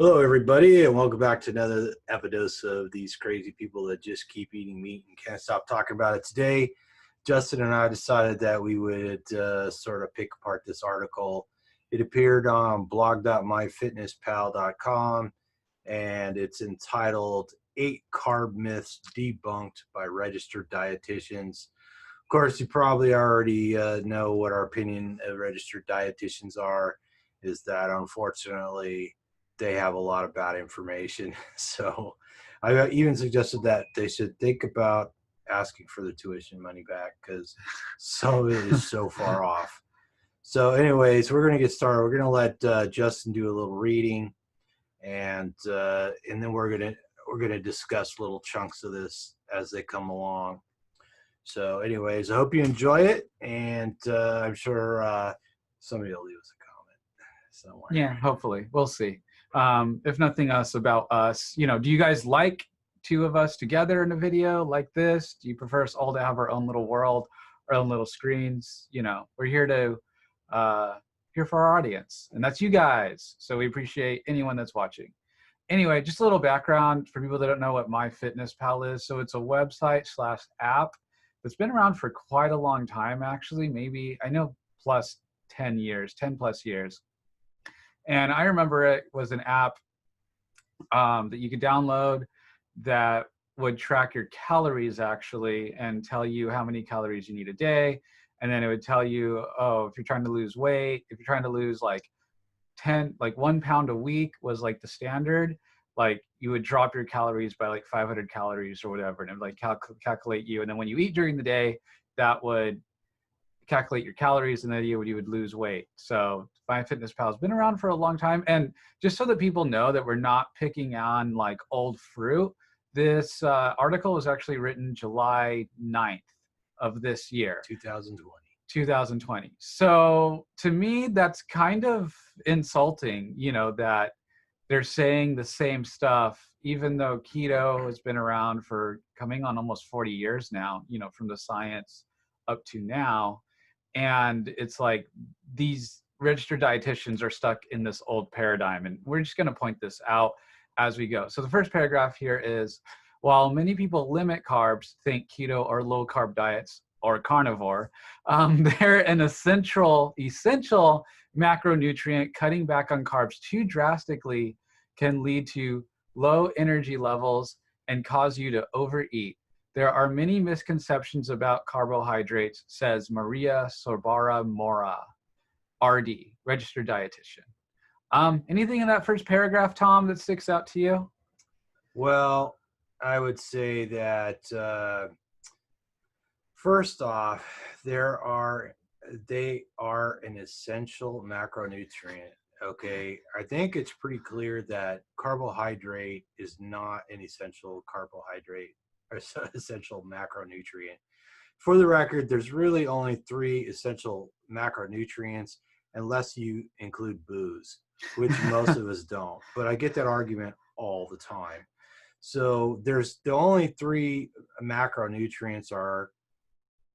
Hello, everybody, and welcome back to another episode of these crazy people that just keep eating meat and can't stop talking about it. Today, Justin and I decided that we would sort of pick apart this article. It appeared on blog.myfitnesspal.com, and it's entitled 8 Carb Myths Debunked by Registered Dietitians. Of course, you probably already know what our opinion of registered dietitians are, is that unfortunately, they have a lot of bad information. So I even suggested that they should think about asking for the tuition money back because some of it is so far off. So anyways, we're going to get started. We're going to let Justin do a little reading, and then we're going to discuss little chunks of this as they come along. So anyways, I hope you enjoy it, and I'm sure somebody will leave us a comment somewhere. Yeah, hopefully. We'll see. If nothing else about us, do you guys like two of us together in a video like this? Do you prefer us all to have our own little world, our own little screens? We're here to here for our audience, and that's you guys. So we appreciate anyone that's watching. Anyway, just a little background for people that don't know what MyFitnessPal is. So it's a website / app that's been around for quite a long time, actually. Maybe, I know, plus 10 plus years. And I remember it was an app that you could download that would track your calories actually and tell you how many calories you need a day. And then it would tell you, oh, if you're trying to lose weight, if you're trying to lose like 1 pound a week was like the standard, like you would drop your calories by like 500 calories or whatever. And it would like calculate you. And then when you eat during the day, that would calculate your calories, and then you would lose weight. So MyFitnessPal has been around for a long time. And just so that people know that we're not picking on like old fruit, this article was actually written July 9th of this year. 2020. So to me, that's kind of insulting, that they're saying the same stuff, even though keto has been around for coming on almost 40 years now, from the science up to now. And it's like these registered dietitians are stuck in this old paradigm. And we're just going to point this out as we go. So the first paragraph here is, while many people limit carbs, think keto or low carb diets or carnivore, they're an essential macronutrient. Cutting back on carbs too drastically can lead to low energy levels and cause you to overeat. There are many misconceptions about carbohydrates, says Maria Sorbara Mora, RD, registered dietitian. Anything in that first paragraph, Tom, that sticks out to you? Well, I would say that first off, they are an essential macronutrient. Okay, I think it's pretty clear that carbohydrate is not an essential carbohydrate or essential macronutrient. For the record, there's really only 3 essential macronutrients, unless you include booze, which most of us don't. But I get that argument all the time. So there's the only 3 macronutrients are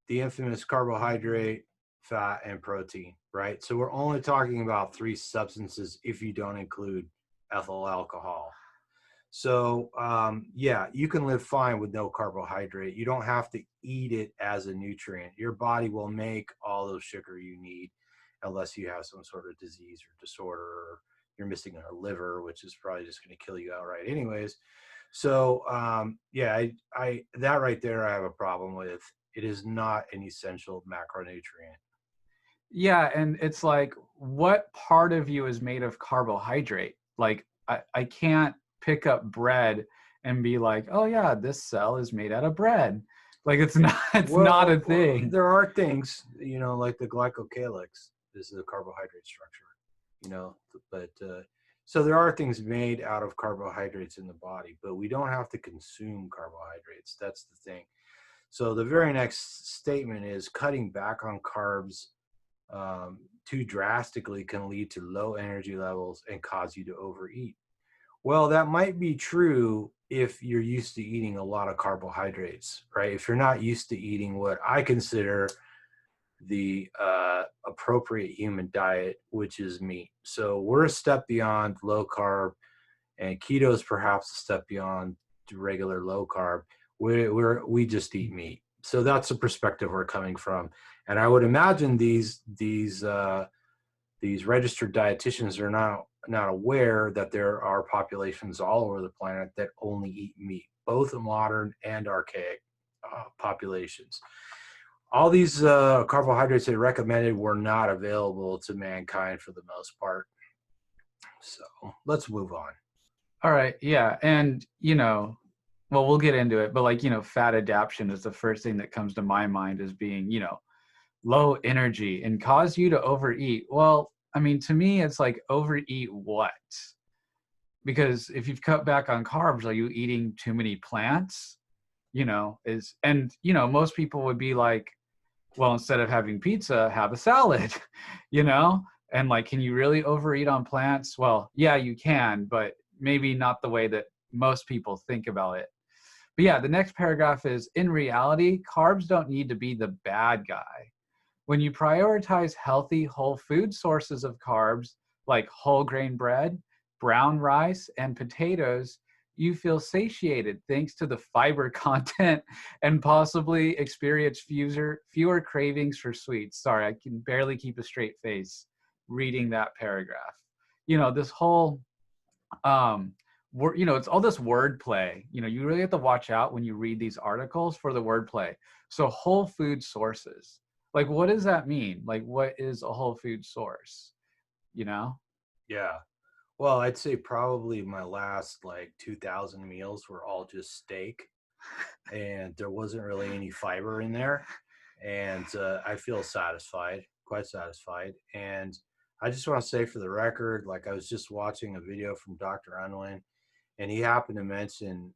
the infamous carbohydrate, fat, and protein, right? So we're only talking about 3 substances if you don't include ethyl alcohol. So yeah, you can live fine with no carbohydrate. You don't have to eat it as a nutrient. Your body will make all those sugar you need, unless you have some sort of disease or disorder, or you're missing a liver, which is probably just going to kill you outright anyways. So yeah, I that right there I have a problem with. It is not an essential macronutrient. Yeah, and it's like, what part of you is made of carbohydrate? Like, I can't pick up bread and be like, oh yeah, this cell is made out of bread. Like, it's not a thing. Well, there are things, like the glycocalyx is a carbohydrate structure, but so there are things made out of carbohydrates in the body, but we don't have to consume carbohydrates. That's the thing. So the very next statement is, cutting back on carbs too drastically can lead to low energy levels and cause you to overeat. Well, that might be true if you're used to eating a lot of carbohydrates, right? If you're not used to eating what I consider the appropriate human diet, which is meat. So we're a step beyond low carb and keto is perhaps a step beyond regular low carb. We just eat meat. So that's the perspective we're coming from. And I would imagine these registered dietitians are not aware that there are populations all over the planet that only eat meat, both modern and archaic populations. All these carbohydrates they recommended were not available to mankind for the most part. So let's move on. All right. Yeah. And, well, we'll get into it, but like, fat adaptation is the first thing that comes to my mind as being, low energy and cause you to overeat. Well, I mean, to me, it's like overeat what? Because if you've cut back on carbs, are you eating too many plants? Most people would be like, well, instead of having pizza, have a salad, And like, can you really overeat on plants? Well, yeah, you can, but maybe not the way that most people think about it. But yeah, the next paragraph is, in reality, carbs don't need to be the bad guy. When you prioritize healthy whole food sources of carbs, like whole grain bread, brown rice, and potatoes, you feel satiated thanks to the fiber content and possibly experience fewer cravings for sweets. Sorry, I can barely keep a straight face reading that paragraph. This whole it's all this wordplay. You really have to watch out when you read these articles for the wordplay. So whole food sources, like, what does that mean? Like, what is a whole food source? Yeah. Well, I'd say probably my last like 2,000 meals were all just steak, and there wasn't really any fiber in there. And I feel satisfied, quite satisfied. And I just want to say for the record, like I was just watching a video from Dr. Unwin, and he happened to mention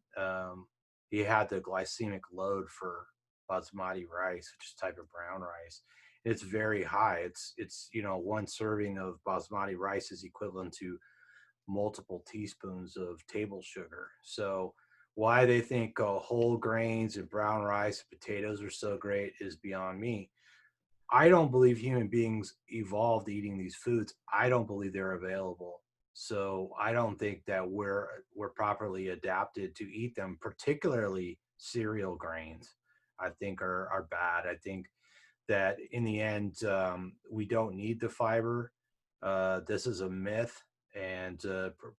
he had the glycemic load for Basmati rice, which is a type of brown rice. It's very high. It's one serving of Basmati rice is equivalent to multiple teaspoons of table sugar. So why they think whole grains and brown rice and potatoes are so great is beyond me. I don't believe human beings evolved eating these foods. I don't believe they're available. So I don't think that we're properly adapted to eat them, particularly cereal grains. I think are bad. I think that in the end, we don't need the fiber. This is a myth, and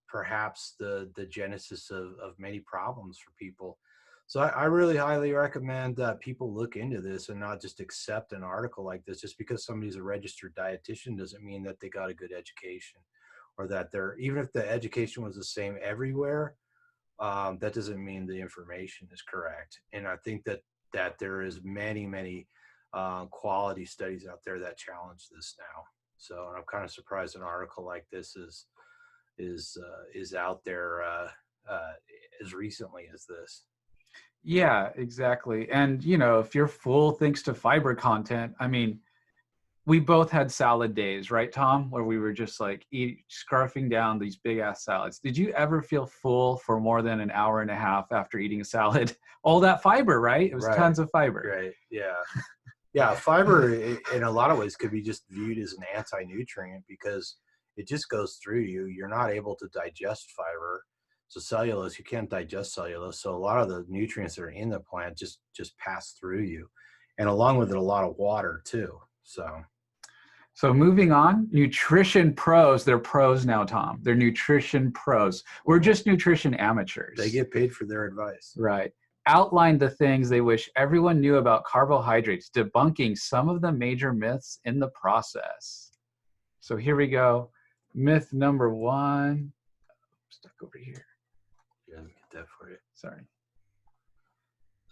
perhaps the genesis of many problems for people. So I really highly recommend that people look into this and not just accept an article like this. Just because somebody's a registered dietitian doesn't mean that they got a good education, or that they're, even if the education was the same everywhere, that doesn't mean the information is correct. And I think that there is many quality studies out there that challenge this now. So I'm kind of surprised an article like this is out there as recently as this. Yeah, exactly. And, if you're full thanks to fiber content, I mean, we both had salad days, right, Tom? Where we were just like scarfing down these big ass salads. Did you ever feel full for more than an hour and a half after eating a salad? All that fiber, right? It was Right. tons of fiber. Right. Yeah. Yeah. Fiber in a lot of ways could be just viewed as an anti-nutrient because it just goes through you. You're not able to digest fiber. So cellulose, you can't digest cellulose. So a lot of the nutrients that are in the plant just pass through you. And along with it, a lot of water too. So moving on, nutrition pros. They're pros now, Tom. They're nutrition pros. We're just nutrition amateurs. They get paid for their advice. Right. Outline the things they wish everyone knew about carbohydrates, debunking some of the major myths in the process. So here we go. Myth number 1. Stuck over here. Yeah, let me get that for you. Sorry.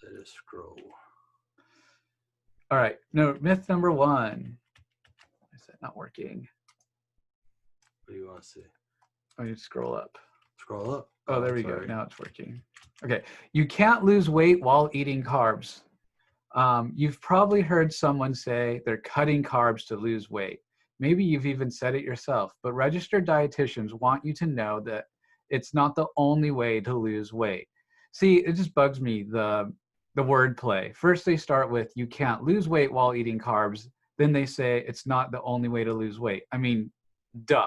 Let us scroll. All right. No, myth number 1. Is that not working? What do you want to see? I need to scroll up. Scroll up. Oh, there we go. Now it's working. Okay. You can't lose weight while eating carbs. You've probably heard someone say they're cutting carbs to lose weight. Maybe you've even said it yourself, but registered dietitians want you to know that it's not the only way to lose weight. See, it just bugs me, the wordplay. First, they start with, you can't lose weight while eating carbs. Then they say it's not the only way to lose weight. I mean, duh.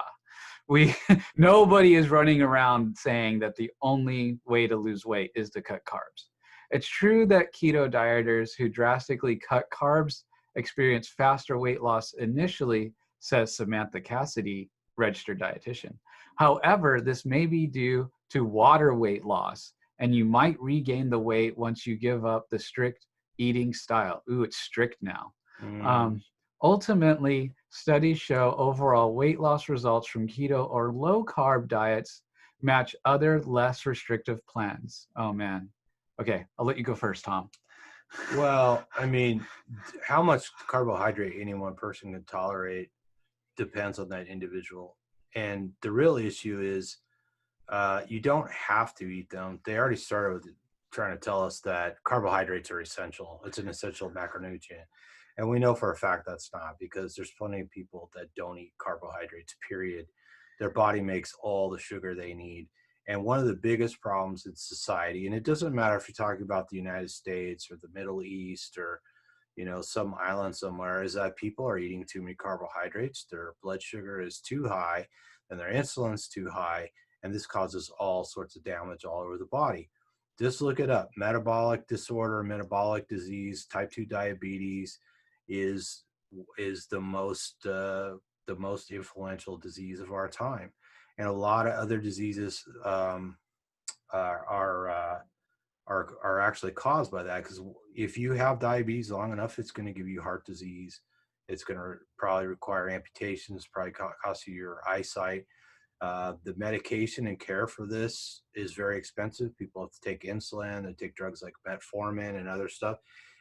we nobody is running around saying that the only way to lose weight is to cut carbs. It's true that keto dieters who drastically cut carbs experience faster weight loss initially, says Samantha Cassidy, registered dietitian. However, this may be due to water weight loss, and you might regain the weight once you give up the strict eating style. Ooh, it's strict now. Mm. Um, Ultimately, studies show overall weight loss results from keto or low carb diets match other less restrictive plans. Oh man. Okay, I'll let you go first, Tom. Well, I mean, how much carbohydrate any one person can tolerate depends on that individual. And the real issue is you don't have to eat them. They already started with trying to tell us that carbohydrates are essential. It's an essential macronutrient. And we know for a fact that's not, because there's plenty of people that don't eat carbohydrates, period. Their body makes all the sugar they need. And one of the biggest problems in society, and it doesn't matter if you're talking about the United States or the Middle East or, you know, some island somewhere, is that people are eating too many carbohydrates. Their blood sugar is too high and their insulin's too high. And this causes all sorts of damage all over the body. Just look it up. Metabolic disorder, metabolic disease, type 2 diabetes is the most influential disease of our time. And a lot of other diseases are are actually caused by that, because if you have diabetes long enough, it's going to give you heart disease. It's going to probably require amputations, probably cost you your eyesight. The medication and care for this is very expensive. People have to take insulin, they take drugs like metformin and other stuff.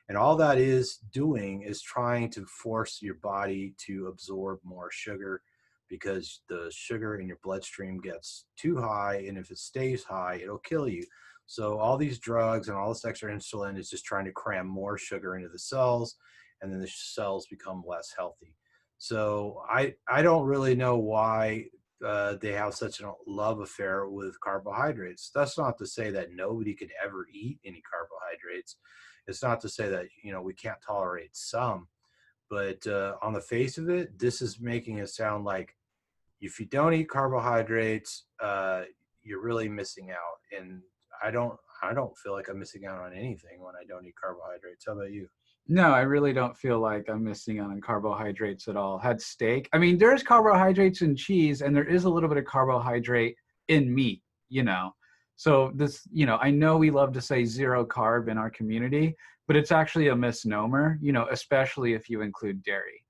And all that is doing is trying to force your body to absorb more sugar, because the sugar in your bloodstream gets too high. And if it stays high, it'll kill you. So all these drugs and all this extra insulin is just trying to cram more sugar into the cells, and then the cells become less healthy. So I don't really know why they have such a love affair with carbohydrates. That's not to say that nobody could ever eat any carbohydrates. It's not to say that, you know, we can't tolerate some, but on the face of it, this is making it sound like if you don't eat carbohydrates, you're really missing out. And I don't feel like I'm missing out on anything when I don't eat carbohydrates. How about you? No, I really don't feel like I'm missing out on carbohydrates at all. Had steak. I mean, there's carbohydrates in cheese, and there is a little bit of carbohydrate in meat, you know. So this, you know, I know we love to say zero carb in our community, but it's actually a misnomer, you know, especially if you include dairy.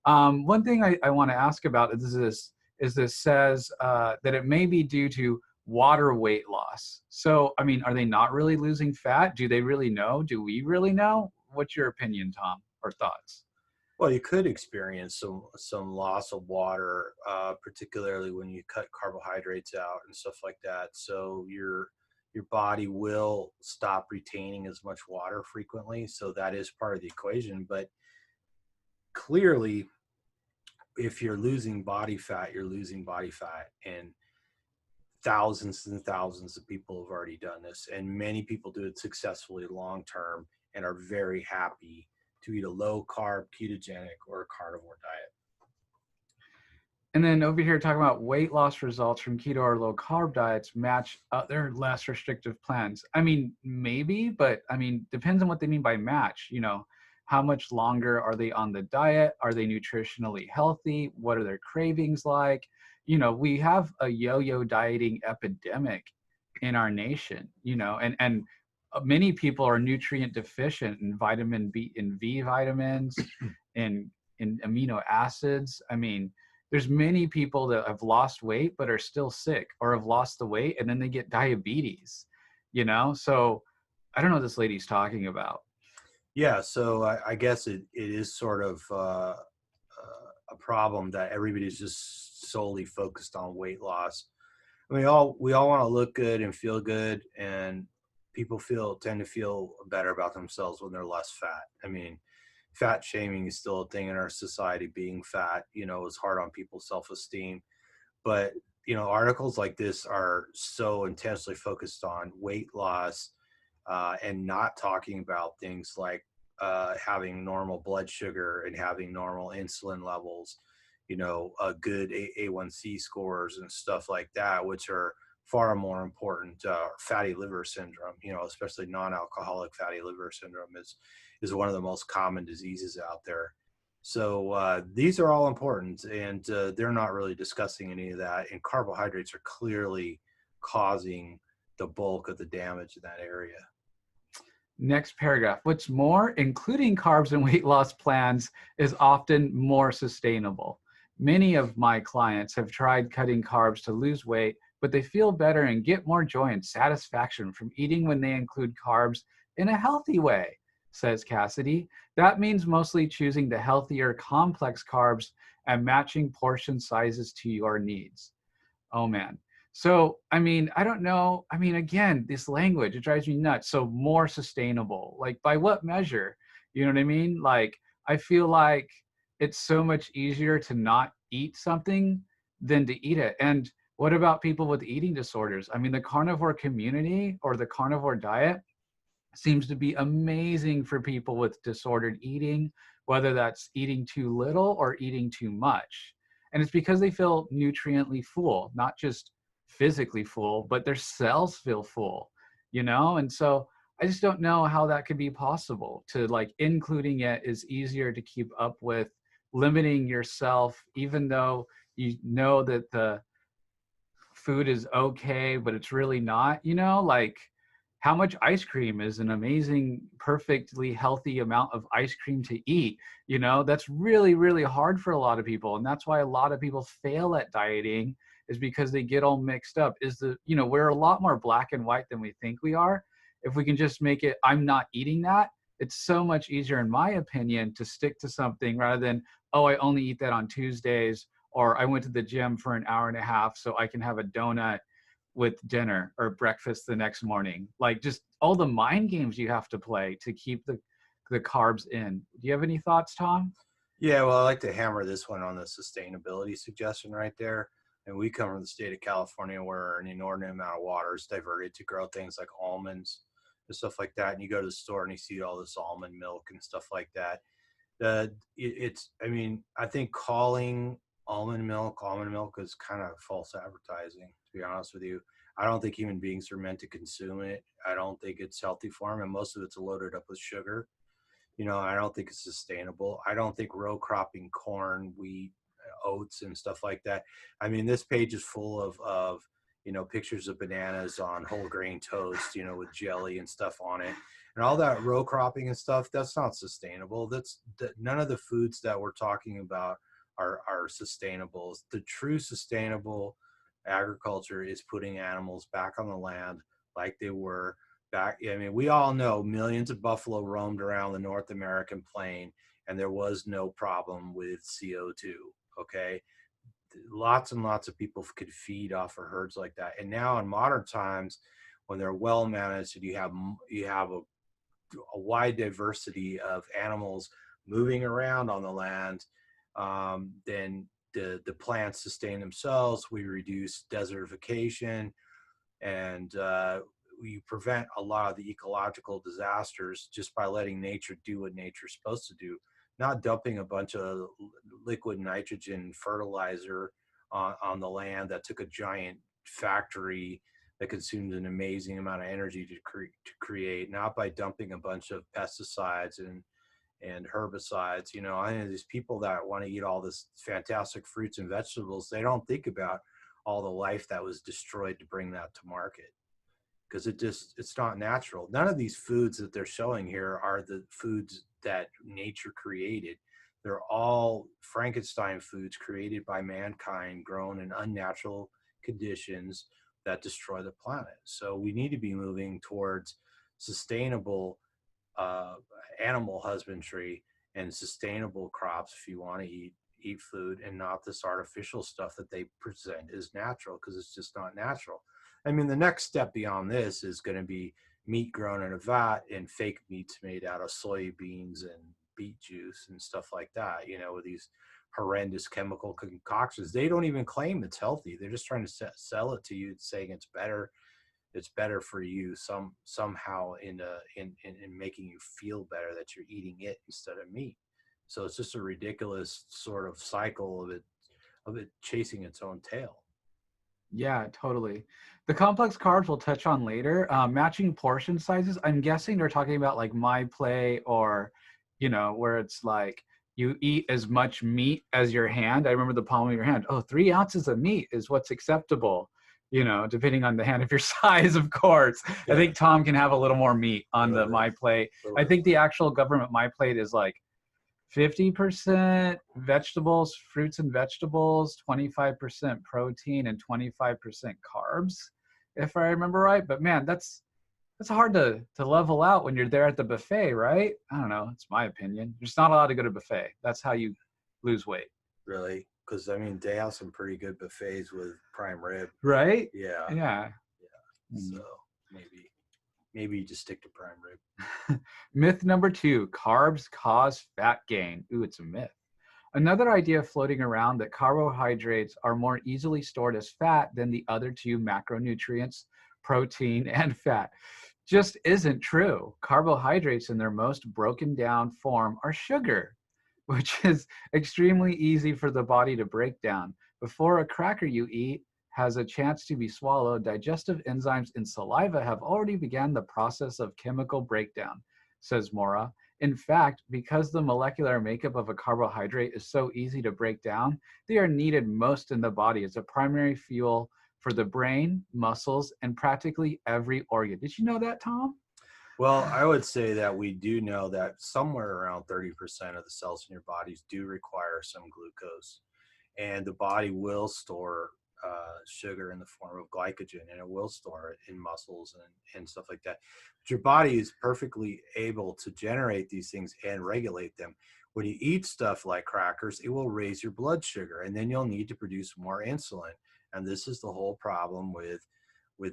One thing I want to ask about is this says that it may be due to water weight loss. So, I mean, are they not really losing fat? Do they really know? Do we really know? What's your opinion, Tom, or thoughts? Well, you could experience some loss of water, particularly when you cut carbohydrates out and stuff like that. So your body will stop retaining as much water frequently. So that is part of the equation. But clearly, if you're losing body fat, you're losing body fat. And thousands of people have already done this. And many people do it successfully long term and are very happy to eat a low carb, ketogenic, or a carnivore diet. And then over here, talking about weight loss results from keto or low carb diets match other less restrictive plans. I mean, maybe, but I mean, depends on what they mean by match. You know, how much longer are they on the diet? Are they nutritionally healthy? What are their cravings like? You know, we have a yo-yo dieting epidemic in our nation, you know, and many people are nutrient deficient in vitamin B, in V vitamins, in amino acids. I mean, there's many people that have lost weight but are still sick, or have lost the weight and then they get diabetes, you know. So I don't know what this lady's talking about. Yeah, so I guess it is sort of a problem that everybody's just solely focused on weight loss. I mean, we all want to look good and feel good, and people tend to feel better about themselves when they're less fat. I mean, fat shaming is still a thing in our society. Being fat, you know, is hard on people's self-esteem. But you know, articles like this are so intensely focused on weight loss, and not talking about things like having normal blood sugar and having normal insulin levels. good A1C scores and stuff like that, which are far more important. Fatty liver syndrome, especially non-alcoholic fatty liver syndrome is one of the most common diseases out there. So these are all important, and they're not really discussing any of that. And carbohydrates are clearly causing the bulk of the damage in that area. Next paragraph. What's more, including carbs in weight loss plans is often more sustainable. Many of my clients have tried cutting carbs to lose weight, but they feel better and get more joy and satisfaction from eating when they include carbs in a healthy way, says Cassidy. That means mostly choosing the healthier complex carbs and matching portion sizes to your needs. Oh man. So, I mean, I don't know. I mean, again, this language, it drives me nuts. So more sustainable, like by what measure? You know what I mean? Like, I feel like it's so much easier to not eat something than to eat it. And what about people with eating disorders? I mean, the carnivore community or the carnivore diet seems to be amazing for people with disordered eating, whether that's eating too little or eating too much. And it's because they feel nutriently full, not just physically full, but their cells feel full, And so I just don't know how that could be possible to like including it is easier to keep up with limiting yourself, even though you know that the food is okay, but it's really not, like how much ice cream is an amazing, perfectly healthy amount of ice cream to eat. That's really, really hard for a lot of people. And that's why a lot of people fail at dieting is because they get all mixed up. We're a lot more black and white than we think we are. If we can just make it, I'm not eating that, it's so much easier, in my opinion, to stick to something rather than, oh, I only eat that on Tuesdays, or I went to the gym for an hour and a half so I can have a donut with dinner or breakfast the next morning. Like just all the mind games you have to play to keep the carbs in. Do you have any thoughts, Tom? Yeah, well, I like to hammer this one on the sustainability suggestion right there. And we come from the state of California where an inordinate amount of water is diverted to grow things like almonds and stuff like that. And you go to the store and you see all this almond milk and stuff like that. I mean, I think calling almond milk is kind of false advertising, to be honest with you. I don't think human beings are meant to consume it. I don't think it's healthy for them, and most of it's loaded up with sugar. I don't think it's sustainable. I don't think row cropping corn, wheat, oats, and stuff like that. I mean, this page is full of pictures of bananas on whole grain toast, with jelly and stuff on it, and all that row cropping and stuff. That's not sustainable. None of the foods that we're talking about are sustainable. The true sustainable agriculture is putting animals back on the land like they were back. I mean, we all know millions of buffalo roamed around the North American plain, and there was no problem with CO2. Okay, lots and lots of people could feed off of herds like that. And now in modern times, when they're well managed, and you have a wide diversity of animals moving around on the land, then the plants sustain themselves. We reduce desertification, and we prevent a lot of the ecological disasters just by letting nature do what nature's supposed to do, not dumping a bunch of liquid nitrogen fertilizer on the land that took a giant factory that consumed an amazing amount of energy to create, not by dumping a bunch of pesticides and herbicides. I know these people that want to eat all this fantastic fruits and vegetables, they don't think about all the life that was destroyed to bring that to market, because it's not natural. None of these foods that they're showing here are the foods that nature created. They're all Frankenstein foods created by mankind, grown in unnatural conditions that destroy the planet. So we need to be moving towards sustainable animal husbandry and sustainable crops if you want to eat food, and not this artificial stuff that they present as natural, because it's just not natural. I mean, the next step beyond this is going to be meat grown in a vat and fake meats made out of soybeans and beet juice and stuff like that, with these horrendous chemical concoctions. They don't even claim it's healthy. They're just trying to sell it to you, saying it's better for you somehow in making you feel better that you're eating it instead of meat. So it's just a ridiculous sort of cycle of it, of it chasing its own tail. Yeah, totally. The complex carbs we'll touch on later. Matching portion sizes. I'm guessing they're talking about like my play, or, where it's like you eat as much meat as your hand. I remember the palm of your hand. Oh, 3 ounces of meat is what's acceptable, depending on the hand of your size, of course. Yeah. I think Tom can have a little more meat on the my plate. I think the actual government my plate is like 50% vegetables, fruits and vegetables, 25% protein, and 25% carbs, if I remember right. But man, that's hard to level out when you're there at the buffet, right? I don't know. It's my opinion. You're just not allowed to go to buffet. That's how you lose weight. Really? Because I mean, they have some pretty good buffets with prime rib. Right? Yeah. Yeah. So maybe you just stick to prime rib. Myth number 2, carbs cause fat gain. Ooh, it's a myth. Another idea floating around that carbohydrates are more easily stored as fat than the other 2 macronutrients, protein and fat, just isn't true. Carbohydrates in their most broken down form are sugar, which is extremely easy for the body to break down. Before a cracker you eat has a chance to be swallowed, digestive enzymes in saliva have already begun the process of chemical breakdown, says Mora. In fact, because the molecular makeup of a carbohydrate is so easy to break down, they are needed most in the body as a primary fuel for the brain, muscles, and practically every organ. Did you know that, Tom? Well, I would say that we do know that somewhere around 30% of the cells in your bodies do require some glucose, and the body will store sugar in the form of glycogen, and it will store it in muscles and stuff like that. But your body is perfectly able to generate these things and regulate them. When you eat stuff like crackers, it will raise your blood sugar, and then you'll need to produce more insulin. And this is the whole problem with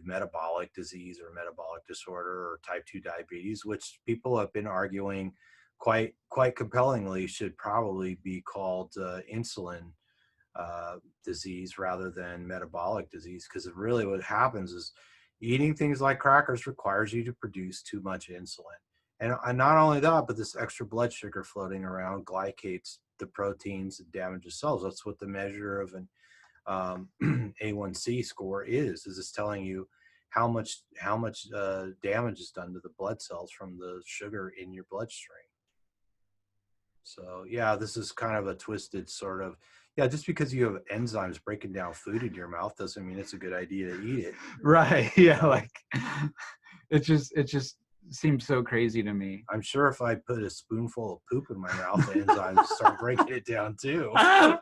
metabolic disease or metabolic disorder or type 2 diabetes, which people have been arguing quite compellingly should probably be called insulin disease rather than metabolic disease, because really what happens is eating things like crackers requires you to produce too much insulin, and not only that, but this extra blood sugar floating around glycates the proteins and damages cells. That's what the measure of an A1C score is it's telling you how much damage is done to the blood cells from the sugar in your bloodstream. So yeah, this is kind of a twisted sort of, just because you have enzymes breaking down food in your mouth doesn't mean it's a good idea to eat it. Right. Yeah. Like it just seems so crazy to me. I'm sure if I put a spoonful of poop in my mouth, the enzymes start breaking it down too. But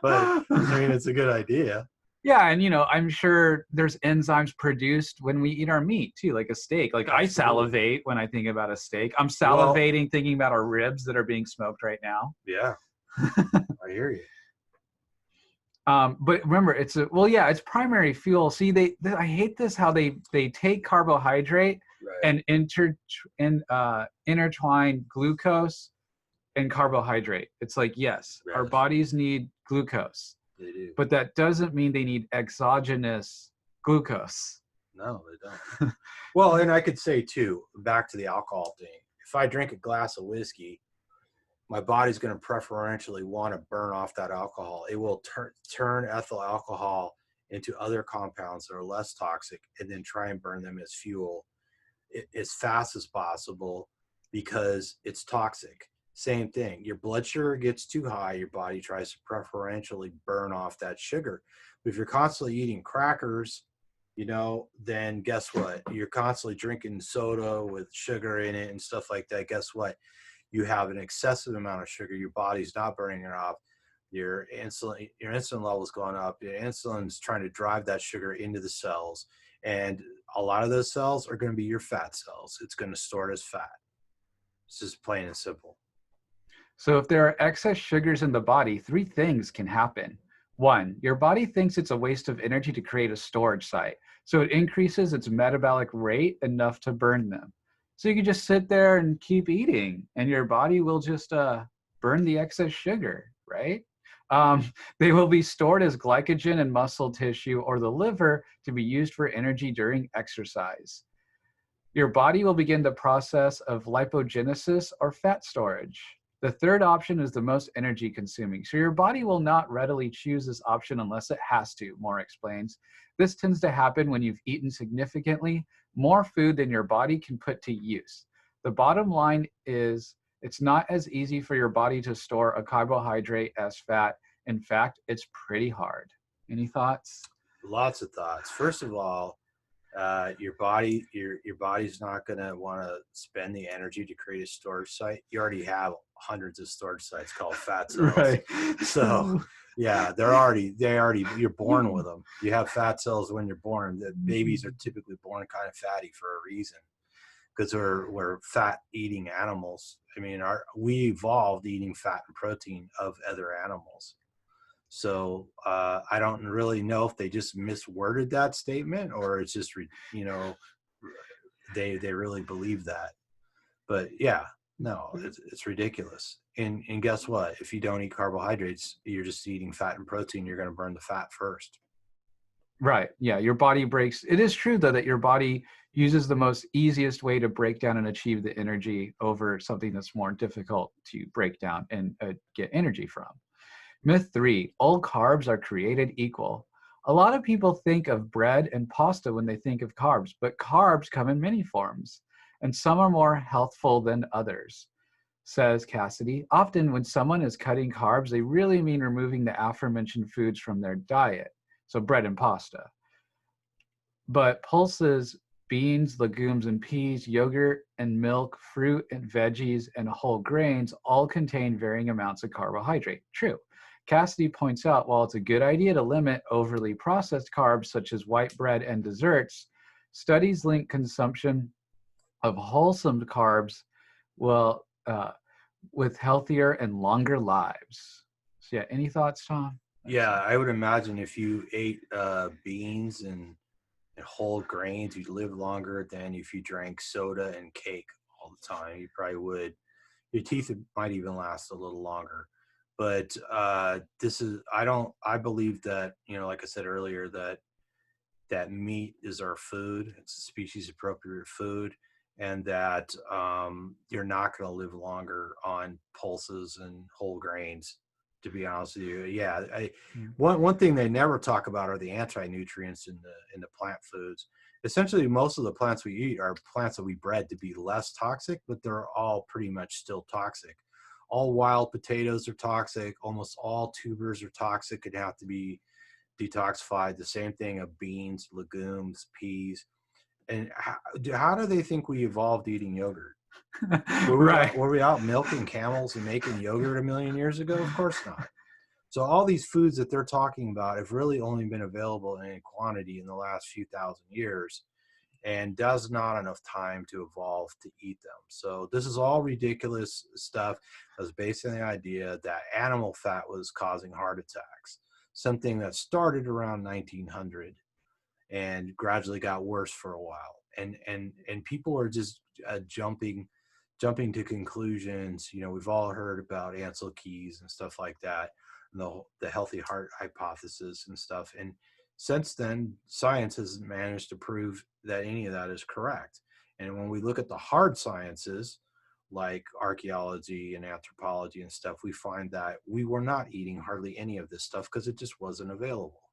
I mean, it's a good idea. Yeah, and I'm sure there's enzymes produced when we eat our meat too, like a steak. Like I salivate when I think about a steak. I'm salivating thinking about our ribs that are being smoked right now. Yeah, I hear you. But remember, it's primary fuel. See, I hate this how they take carbohydrate and intertwine glucose and carbohydrate. It's like, yes, our bodies need glucose. They do. But that doesn't mean they need exogenous glucose. No, they don't. Well, and I could say too, back to the alcohol thing, if I drink a glass of whiskey, my body's going to preferentially want to burn off that alcohol. It will turn ethyl alcohol into other compounds that are less toxic and then try and burn them as fuel as fast as possible because it's toxic. Same thing. Your blood sugar gets too high, your body tries to preferentially burn off that sugar. But if you're constantly eating crackers, then guess what? You're constantly drinking soda with sugar in it and stuff like that. Guess what? You have an excessive amount of sugar. Your body's not burning it off. Your insulin level's going up. Your insulin's trying to drive that sugar into the cells. And a lot of those cells are going to be your fat cells. It's going to store it as fat. It's just plain and simple. So if there are excess sugars in the body, 3 things can happen. 1, your body thinks it's a waste of energy to create a storage site. So it increases its metabolic rate enough to burn them. So you can just sit there and keep eating and your body will just burn the excess sugar, right? They will be stored as glycogen in muscle tissue or the liver to be used for energy during exercise. Your body will begin the process of lipogenesis or fat storage. The third option is the most energy consuming. So your body will not readily choose this option unless it has to, Moore explains. This tends to happen when you've eaten significantly more food than your body can put to use. The bottom line is it's not as easy for your body to store a carbohydrate as fat. In fact, it's pretty hard. Any thoughts? Lots of thoughts. First of all, your body's not going to want to spend the energy to create a storage site. You already have hundreds of storage sites called fat cells. Right. So yeah, you're born with them. You have fat cells when you're born. The babies are typically born kind of fatty for a reason, because we're fat eating animals. I mean, we evolved eating fat and protein of other animals. So I don't really know if they just misworded that statement, or it's just, they really believe that. But yeah, no, it's ridiculous. And guess what? If you don't eat carbohydrates, you're just eating fat and protein. You're going to burn the fat first. Right. Yeah. Your body breaks. It is true, though, that your body uses the most easiest way to break down and achieve the energy over something that's more difficult to break down and get energy from. Myth 3, all carbs are created equal. A lot of people think of bread and pasta when they think of carbs, but carbs come in many forms, and some are more healthful than others, says Cassidy. Often when someone is cutting carbs, they really mean removing the aforementioned foods from their diet, so bread and pasta. But pulses, beans, legumes and peas, yogurt and milk, fruit and veggies, and whole grains all contain varying amounts of carbohydrate. True. Cassidy points out, while it's a good idea to limit overly processed carbs such as white bread and desserts, studies link consumption of wholesome carbs with healthier and longer lives. So yeah, any thoughts, Tom? Yeah, I would imagine if you ate beans and whole grains, you'd live longer than if you drank soda and cake all the time. You probably would. Your teeth might even last a little longer. But I believe that, like I said earlier, that meat is our food. It's a species appropriate food, and that you're not going to live longer on pulses and whole grains, to be honest with you. Yeah. One thing they never talk about are the anti-nutrients in the plant foods. Essentially, most of the plants we eat are plants that we bred to be less toxic, but they're all pretty much still toxic. All wild potatoes are toxic. Almost all tubers are toxic and have to be detoxified. The same thing of beans, legumes, peas. And how do they think we evolved eating yogurt? Were we out milking camels and making yogurt a million years ago? Of course not. So all these foods that they're talking about have really only been available in quantity in the last few thousand years, and does not enough time to evolve to eat them. So this is all ridiculous stuff that was based on the idea that animal fat was causing heart attacks, something that started around 1900 and gradually got worse for a while. And people are just jumping to conclusions. We've all heard about Ansel Keys and stuff like that, and the healthy heart hypothesis and stuff. And since then, science hasn't managed to prove that any of that is correct. And when we look at the hard sciences, like archaeology and anthropology and stuff, we find that we were not eating hardly any of this stuff because it just wasn't available.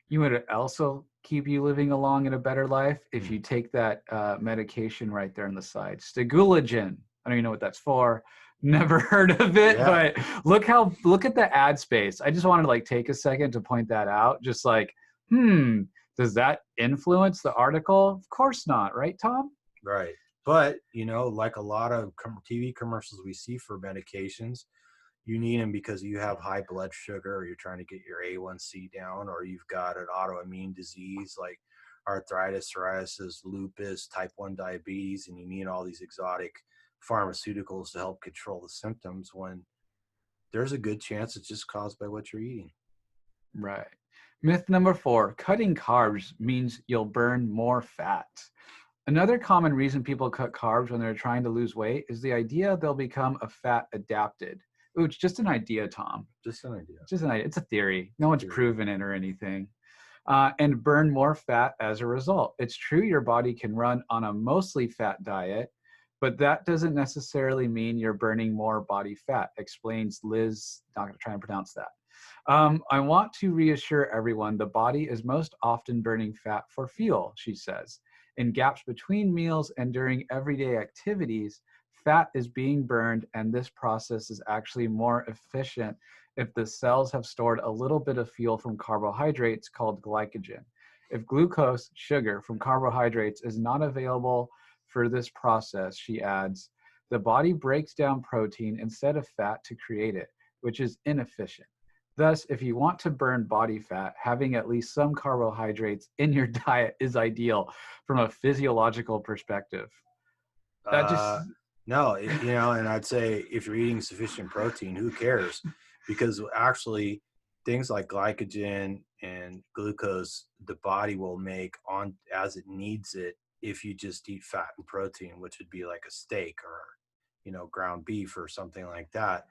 You would also keep you living along in a better life if you take that medication right there on the side, Stigulagen. I don't even know what that's for. Never heard of it, yeah. But look at the ad space. I just wanted to take a second to point that out. Just does that influence the article? Of course not, right, Tom? Right. But, like a lot of TV commercials we see for medications, you need them because you have high blood sugar, or you're trying to get your A1C down, or you've got an autoimmune disease like arthritis, psoriasis, lupus, type 1 diabetes, and you need all these exotic pharmaceuticals to help control the symptoms, when there's a good chance it's just caused by what you're eating. Right. Myth number 4, cutting carbs means you'll burn more fat. Another common reason people cut carbs when they're trying to lose weight is the idea they'll become a fat adapted. Ooh, it's just an idea, Tom. Just an idea. Just an idea. It's a theory. No one's proven it or anything. And burn more fat as a result. It's true your body can run on a mostly fat diet, but that doesn't necessarily mean you're burning more body fat, explains Liz. Not going to try and pronounce that. I want to reassure everyone the body is most often burning fat for fuel, she says. In gaps between meals and during everyday activities, fat is being burned, and this process is actually more efficient if the cells have stored a little bit of fuel from carbohydrates called glycogen. If glucose, sugar from carbohydrates, is not available for this process, she adds, the body breaks down protein instead of fat to create it, which is inefficient. Thus, if you want to burn body fat, having at least some carbohydrates in your diet is ideal from a physiological perspective. That Uh, just, no, and I'd say if you're eating sufficient protein, who cares? Because actually, things like glycogen and glucose, the body will make on as it needs it if you just eat fat and protein, which would be like a steak or, ground beef or something like that.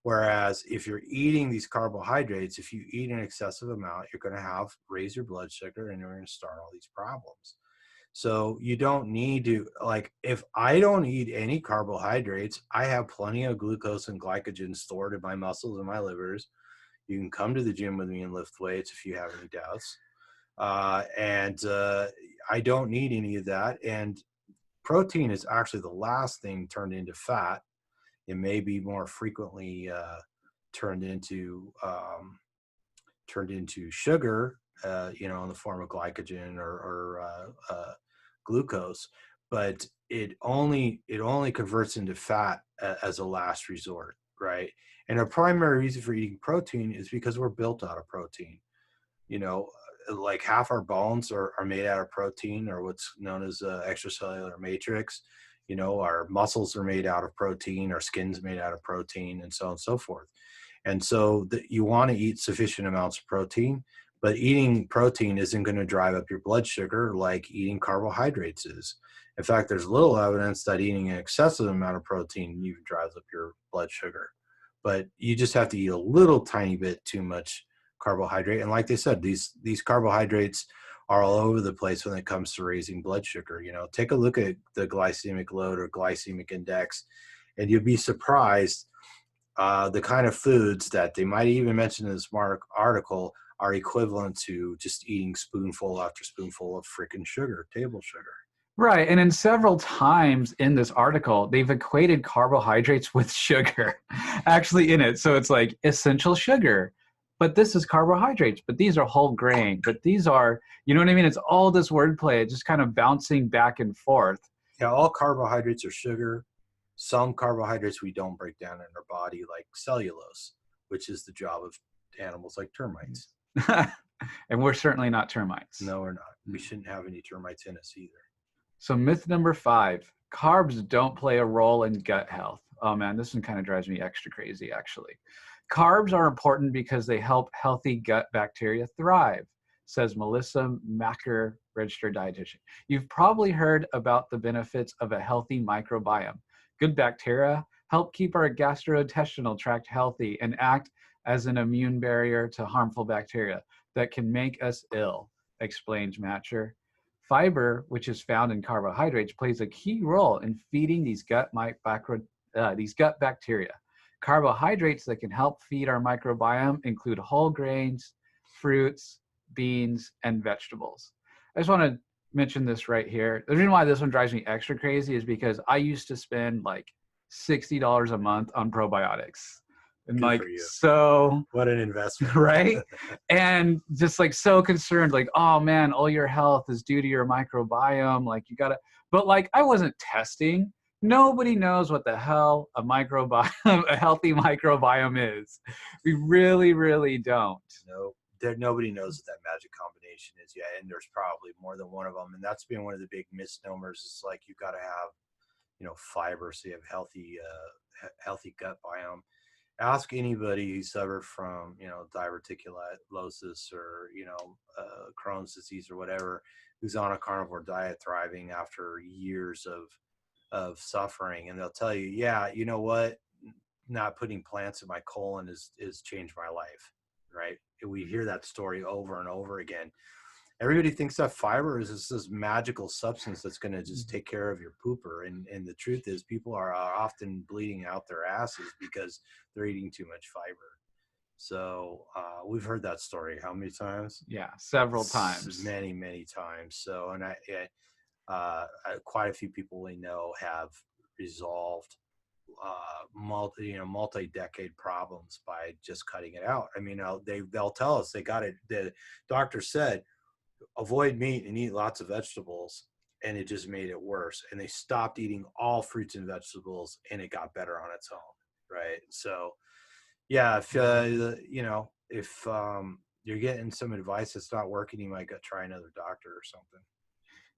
Whereas if you're eating these carbohydrates, if you eat an excessive amount, you're going to raise your blood sugar and you're going to start all these problems. So you don't need to, like, if I don't eat any carbohydrates, I have plenty of glucose and glycogen stored in my muscles and my livers. You can come to the gym with me and lift weights if you have any doubts. And I don't need any of that. And protein is actually the last thing turned into fat. It may be more frequently turned into sugar, in the form of glycogen or glucose, but it only converts into fat as a last resort, right? And a primary reason for eating protein is because we're built out of protein. You know, like half our bones are made out of protein, or what's known as extracellular matrix. Our muscles are made out of protein, our skin's made out of protein, and so on and so forth. And so you want to eat sufficient amounts of protein, but eating protein isn't going to drive up your blood sugar like eating carbohydrates is. In fact, there's little evidence that eating an excessive amount of protein even drives up your blood sugar. But you just have to eat a little tiny bit too much carbohydrate. And like they said, these carbohydrates are all over the place when it comes to raising blood sugar. Take a look at the glycemic load or glycemic index, and you'll be surprised the kind of foods that they might even mention in this article are equivalent to just eating spoonful after spoonful of freaking sugar, table sugar. right. And in several times in this article, they've equated carbohydrates with sugar actually in it. So it's like essential sugar, but this is carbohydrates, but these are whole grain, but these are, you know what I mean? It's all this wordplay, just kind of bouncing back and forth. Yeah, all carbohydrates are sugar. Some carbohydrates we don't break down in our body, like cellulose, which is the job of animals like termites. And we're certainly not termites. No, we're not. We shouldn't have any termites in us either. So myth number 5, carbs don't play a role in gut health. Oh man, this one kind of drives me extra crazy actually. Carbs are important because they help healthy gut bacteria thrive, says Melissa Macker, registered dietitian. You've probably heard about the benefits of a healthy microbiome. Good bacteria help keep our gastrointestinal tract healthy and act as an immune barrier to harmful bacteria that can make us ill, explains Matcher. Fiber, which is found in carbohydrates, plays a key role in feeding these gut bacteria. Carbohydrates that can help feed our microbiome include whole grains, fruits, beans, and vegetables. I just want to mention this right here. The reason why this one drives me extra crazy is because I used to spend like $60 a month on probiotics. And Good like, for you. so what an investment. right? And just like so concerned, like, oh man, all your health is due to your microbiome. Like you gotta, but like I wasn't testing. Nobody knows what the hell a microbiome, a healthy microbiome is. We really, really don't. No, nobody knows what that magic combination is yet, and there's probably more than one of them. And that's been one of the big misnomers. It's like you got to have, fiber, so you have healthy gut biome. Ask anybody who suffered from, diverticulosis or, Crohn's disease or whatever, who's on a carnivore diet thriving after years of suffering. And they'll tell you, yeah, you know what? Not putting plants in my colon is changed my life. Right. And we hear that story over and over again. everybody thinks that fiber is just this magical substance that's going to just take care of your pooper. And the truth is people are often bleeding out their asses because they're eating too much fiber. So we've heard that story how many times? Yeah, several times. Many, many times. So, and quite a few people we know have resolved multi-decade problems by just cutting it out. I mean, they'll tell us they got it. The doctor said, avoid meat and eat lots of vegetables, and it just made it worse. And they stopped eating all fruits and vegetables, and it got better on its own, right? So, yeah, if you're getting some advice that's not working, you might go try another doctor or something.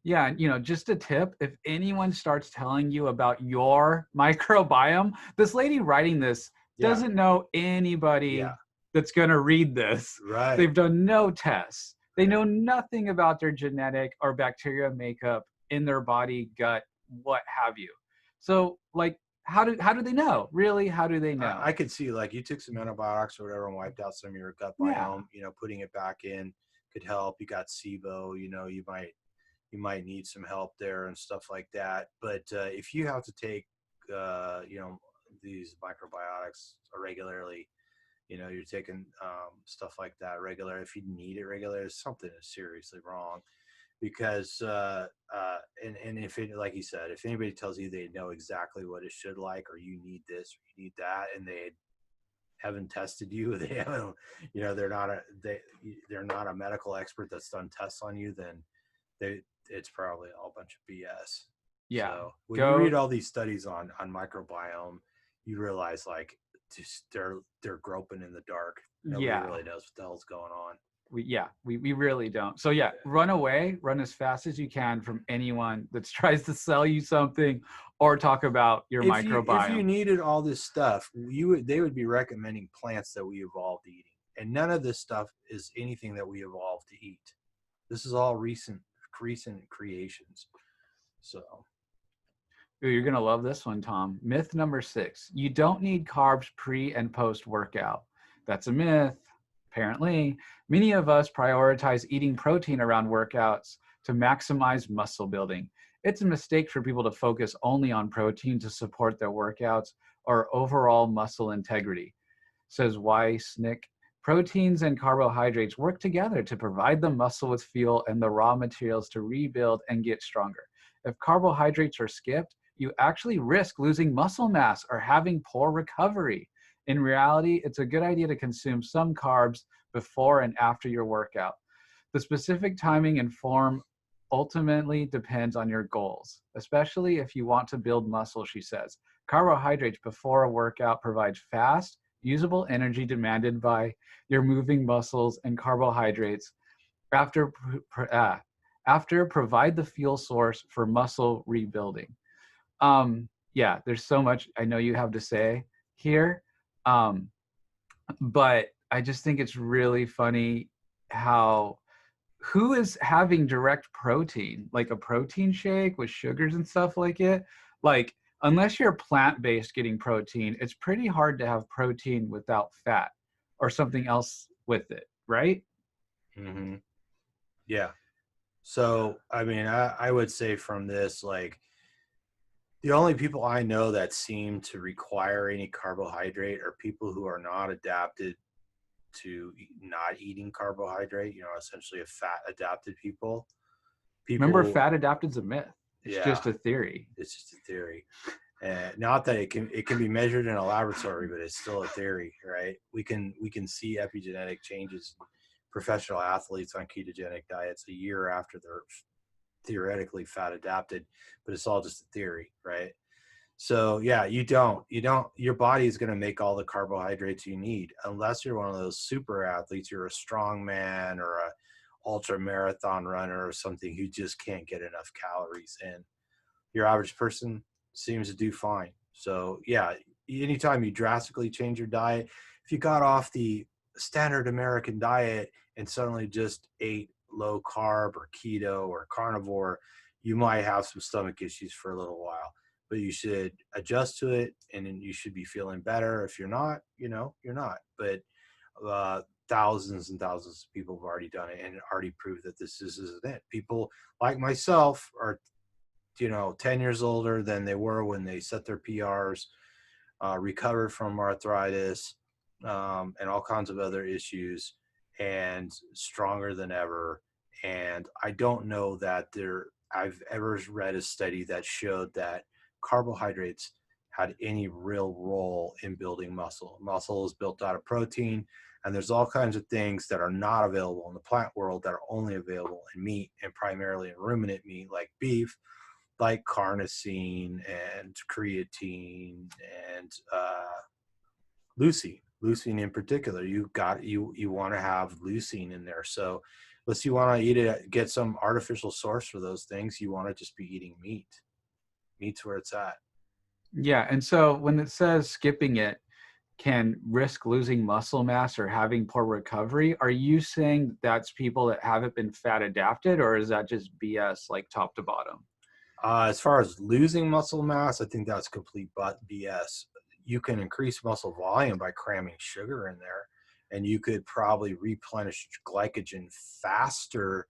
Yeah, just a tip, if anyone starts telling you about your microbiome, this lady writing this doesn't know anybody that's going to read this. Right. They've done no tests. They know nothing about their genetic or bacteria makeup in their body, gut, what have you. So, like, how do they know? Really, how do they know? I could see, like, you took some antibiotics or whatever and wiped out some of your gut biome. Putting it back in could help. You got SIBO. You might need some help there and stuff like that. But if you have to take, these microbiotics regularly, you're taking stuff like that regularly. If you need it regularly, something is seriously wrong. Because and if it, like you said, if anybody tells you they know exactly what it should like, or you need this or you need that, and they haven't tested you, they haven't, they're not a medical expert that's done tests on you, then it's probably all a bunch of BS. Yeah. So when you read all these studies on microbiome, you realize, like, just they're groping in the dark. Nobody really knows what the hell's going on. We really don't. So run away, run as fast as you can from anyone that tries to sell you something or talk about your microbiome. If you needed all this stuff, they would be recommending plants that we evolved eating. And none of this stuff is anything that we evolved to eat. This is all recent creations. So you're going to love this one, Tom. Myth number 6. You don't need carbs pre and post workout. That's a myth. Apparently, many of us prioritize eating protein around workouts to maximize muscle building. It's a mistake for people to focus only on protein to support their workouts or overall muscle integrity. Says Weissnick, proteins and carbohydrates work together to provide the muscle with fuel and the raw materials to rebuild and get stronger. If carbohydrates are skipped, you actually risk losing muscle mass or having poor recovery. In reality, it's a good idea to consume some carbs before and after your workout. The specific timing and form ultimately depends on your goals, especially if you want to build muscle, she says. Carbohydrates before a workout provide fast, usable energy demanded by your moving muscles, and carbohydrates after provide the fuel source for muscle rebuilding. There's so much I know you have to say here. But I just think it's really funny who is having direct protein, like a protein shake with sugars and stuff like it. Like, unless you're plant-based getting protein, it's pretty hard to have protein without fat or something else with it, right? Mm-hmm. Yeah. So, I mean, I would say from this, like, the only people I know that seem to require any carbohydrate are people who are not adapted to not eating carbohydrate, essentially a fat adapted people. Remember, fat adapted's a myth. It's just a theory. It's just a theory. Not that it can be measured in a laboratory, but it's still a theory, right? We can see epigenetic changes in professional athletes on ketogenic diets a year after they're theoretically fat adapted, but it's all just a theory, right? So your body is going to make all the carbohydrates you need, unless you're one of those super athletes, you're a strong man or a ultra marathon runner or something who just can't get enough calories in. Your average person seems to do fine. So anytime you drastically change your diet, if you got off the standard American diet and suddenly just ate low carb or keto or carnivore, you might have some stomach issues for a little while, but you should adjust to it and then you should be feeling better. If you're not, you're not. But thousands and thousands of people have already done it and already proved that this isn't it. People like myself are, 10 years older than they were when they set their PRs, recovered from arthritis, and all kinds of other issues, and stronger than ever. And I don't know that I've ever read a study that showed that carbohydrates had any real role in building muscle. Muscle is built out of protein, and there's all kinds of things that are not available in the plant world that are only available in meat, and primarily in ruminant meat like beef, like carnosine and creatine and leucine in particular. You want to have leucine in there. So unless you want to eat it, get some artificial source for those things, you want to just be eating meat. Meat's where it's at. Yeah. And so when it says skipping it can risk losing muscle mass or having poor recovery, are you saying that's people that haven't been fat adapted, or is that just BS, like top to bottom? As far as losing muscle mass, I think that's complete BS. You can increase muscle volume by cramming sugar in there, and you could probably replenish glycogen faster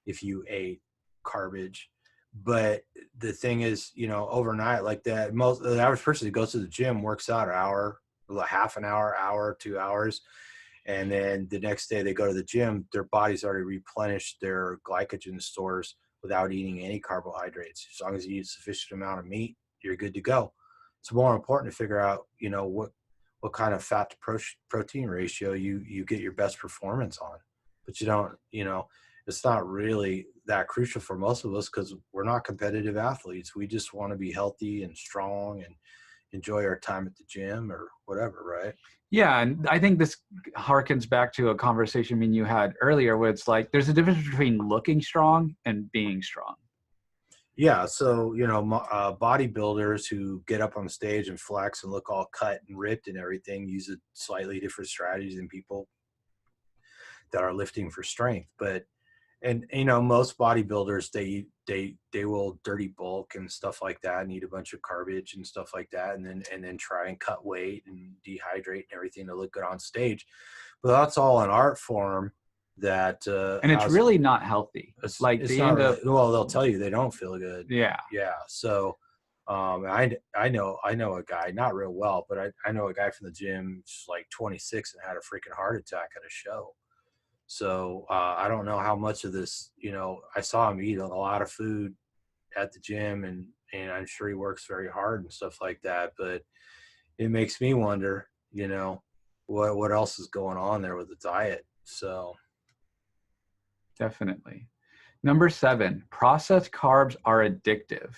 if you ate garbage. But the thing is, overnight, like that, the average person who goes to the gym works out an hour, half an hour, 2 hours, and then the next day they go to the gym, their body's already replenished their glycogen stores without eating any carbohydrates. As long as you eat a sufficient amount of meat, you're good to go. It's more important to figure out, what kind of fat to protein ratio you get your best performance on. But you don't, it's not really that crucial for most of us because we're not competitive athletes. We just want to be healthy and strong and enjoy our time at the gym or whatever, right? Yeah, and I think this harkens back to a conversation me and you had earlier where it's like there's a difference between looking strong and being strong. Yeah, so, bodybuilders who get up on stage and flex and look all cut and ripped and everything use a slightly different strategy than people that are lifting for strength. But most bodybuilders, they will dirty bulk and stuff like that and eat a bunch of garbage and stuff like that, and then try and cut weight and dehydrate and everything to look good on stage. But that's all an art form that and it's really not healthy. Like it's they not end really, up, well, they'll tell you they don't feel good. yeah. So I know a guy, not real well, but I know a guy from the gym, like 26, and had a freaking heart attack at a show. So I don't know how much of this, I saw him eat a lot of food at the gym, and I'm sure he works very hard and stuff like that. But it makes me wonder, what else is going on there with the diet. So Definitely. Number 7, processed carbs are addictive.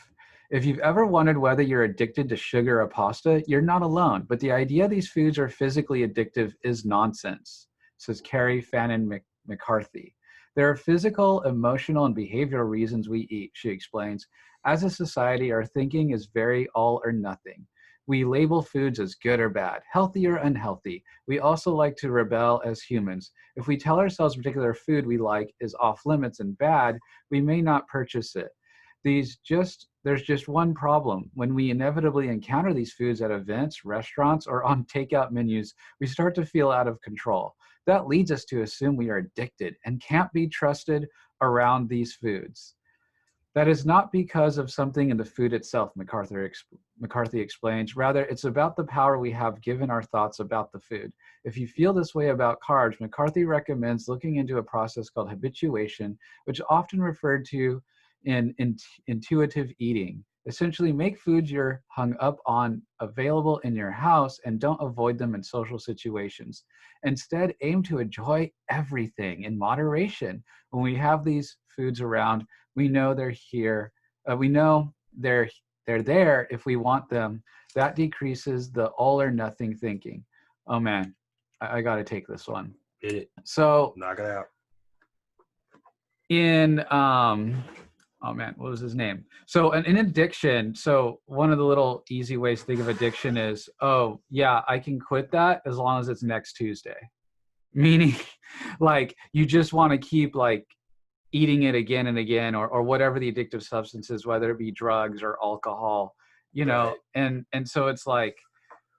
If you've ever wondered whether you're addicted to sugar or pasta, you're not alone. But the idea these foods are physically addictive is nonsense, says Carrie Fannin McCarthy. There are physical, emotional, and behavioral reasons we eat, she explains. As a society, our thinking is very all or nothing. We label foods as good or bad, healthy or unhealthy. We also like to rebel as humans. If we tell ourselves a particular food we like is off limits and bad, we may not purchase it. There's just one problem. When we inevitably encounter these foods at events, restaurants, or on takeout menus, we start to feel out of control. That leads us to assume we are addicted and can't be trusted around these foods. That is not because of something in the food itself, McCarthy explains. Rather, it's about the power we have given our thoughts about the food. If you feel this way about carbs, McCarthy recommends looking into a process called habituation, which is often referred to in intuitive eating. Essentially, make foods you're hung up on available in your house and don't avoid them in social situations. Instead, aim to enjoy everything in moderation. When we have these foods around, we know they're here. We know they're there if we want them. That decreases the all or nothing thinking. Oh man, I got to take this one. hit it. So Knock it out. in oh man, what was his name? So in addiction, so one of the little easy ways to think of addiction is, oh yeah, I can quit that as long as it's next Tuesday. Meaning like you just want to keep like eating it again and again, or whatever the addictive substance is, whether it be drugs or alcohol, Right. and so it's like,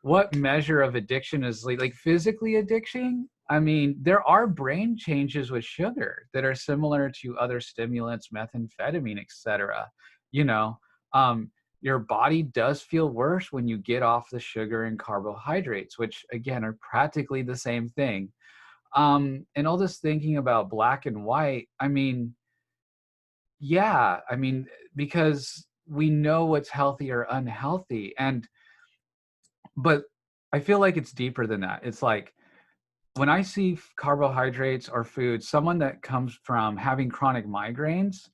what measure of addiction is like physically addiction? I mean, there are brain changes with sugar that are similar to other stimulants, methamphetamine, etc. You know, um, your body does feel worse when you get off the sugar and carbohydrates, which again are practically the same thing. And all this thinking about black and white, I mean, yeah, I mean, because we know what's healthy or unhealthy. But I feel like it's deeper than that. It's like, when I see carbohydrates or food, someone that comes from having chronic migraines,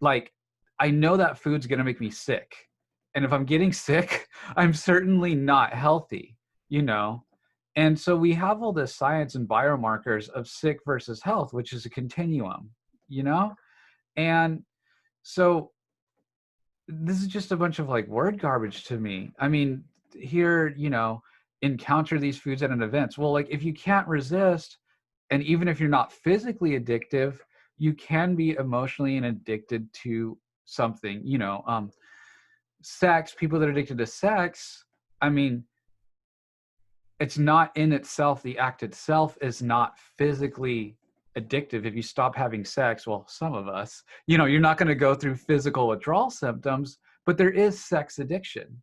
like, I know that food's going to make me sick. And if I'm getting sick, I'm certainly not healthy, you know? And so we have all this science and biomarkers of sick versus health, which is a continuum, you know? And so this is just a bunch of like word garbage to me. I mean, here, encounter these foods at an event. Well, like if you can't resist, and even if you're not physically addictive, you can be emotionally and addicted to something, sex, people that are addicted to sex. I mean, it's not in itself, the act itself is not physically addictive. If you stop having sex, well, some of us, you're not going to go through physical withdrawal symptoms, but there is sex addiction,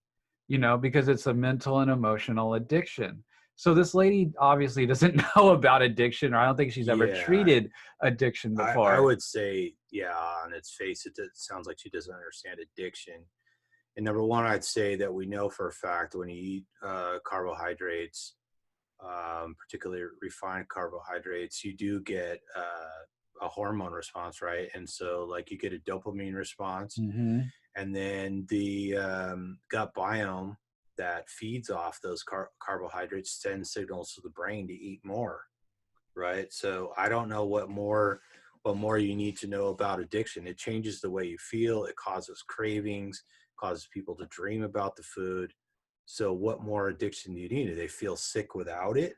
because it's a mental and emotional addiction. So this lady obviously doesn't know about addiction, or I don't think she's ever Yeah, treated addiction I before. would say, yeah, on its face, it sounds like she doesn't understand addiction. And number one, I'd say that we know for a fact when you eat carbohydrates, particularly refined carbohydrates, you do get a hormone response, right? And so, like, you get a dopamine response, Mm-hmm. and then the gut biome that feeds off those carbohydrates sends signals to the brain to eat more, right? So I don't know what more you need to know about addiction. It changes the way you feel. It causes cravings, causes people to dream about the food. So what more addiction do you need? Do they feel sick without it?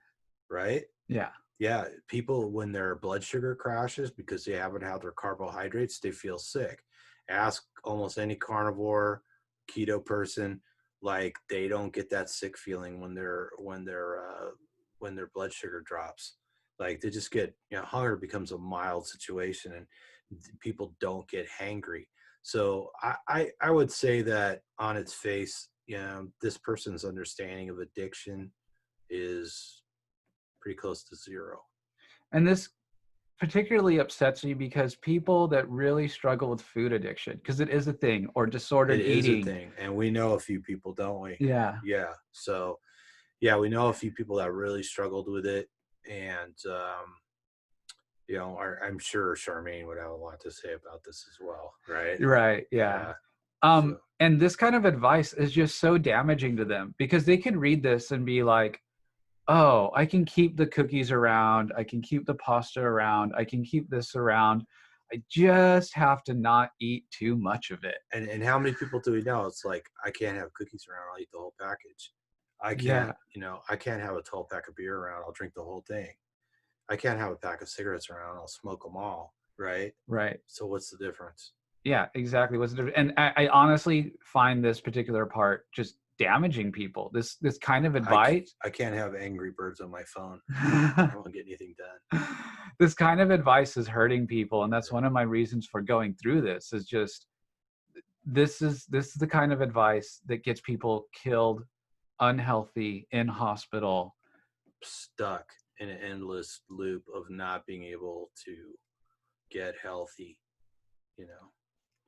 Right? Yeah. Yeah. People, when their blood sugar crashes because they haven't had their carbohydrates, they feel sick. Ask almost any carnivore, keto person, like they don't get that sick feeling when their blood sugar drops. Like they just get, hunger becomes a mild situation, and people don't get hangry. So I would say that on its face, this person's understanding of addiction is pretty close to zero. And this particularly upsets me because people that really struggle with food addiction, because it is a thing, or It disordered is a eating. thing, and we know a few people, don't we? Yeah. Yeah. So yeah, we know a few people that really struggled with it, and I'm sure Charmaine would have a lot to say about this as well, right? Right. Yeah. Yeah. So And this kind of advice is just so damaging to them, because they can read this and be like, oh, I can keep the cookies around. I can keep the pasta around. I can keep this around. I just have to not eat too much of it. and how many people do we know? It's like, I can't have cookies around. I'll eat the whole package. I can't, Yeah. I can't have a 12 pack of beer around. I'll drink the whole thing. I can't have a pack of cigarettes around. I'll smoke them all. Right. Right. So what's the difference? Yeah, exactly. What's the difference? And I honestly find this particular part just damaging people. This kind of advice. I can't have Angry Birds on my phone. I won't get anything done. This kind of advice is hurting people, and that's one of my reasons for going through this. Is just, this is the kind of advice that gets people killed, unhealthy, in hospital. Stuck in an endless loop of not being able to get healthy, you know.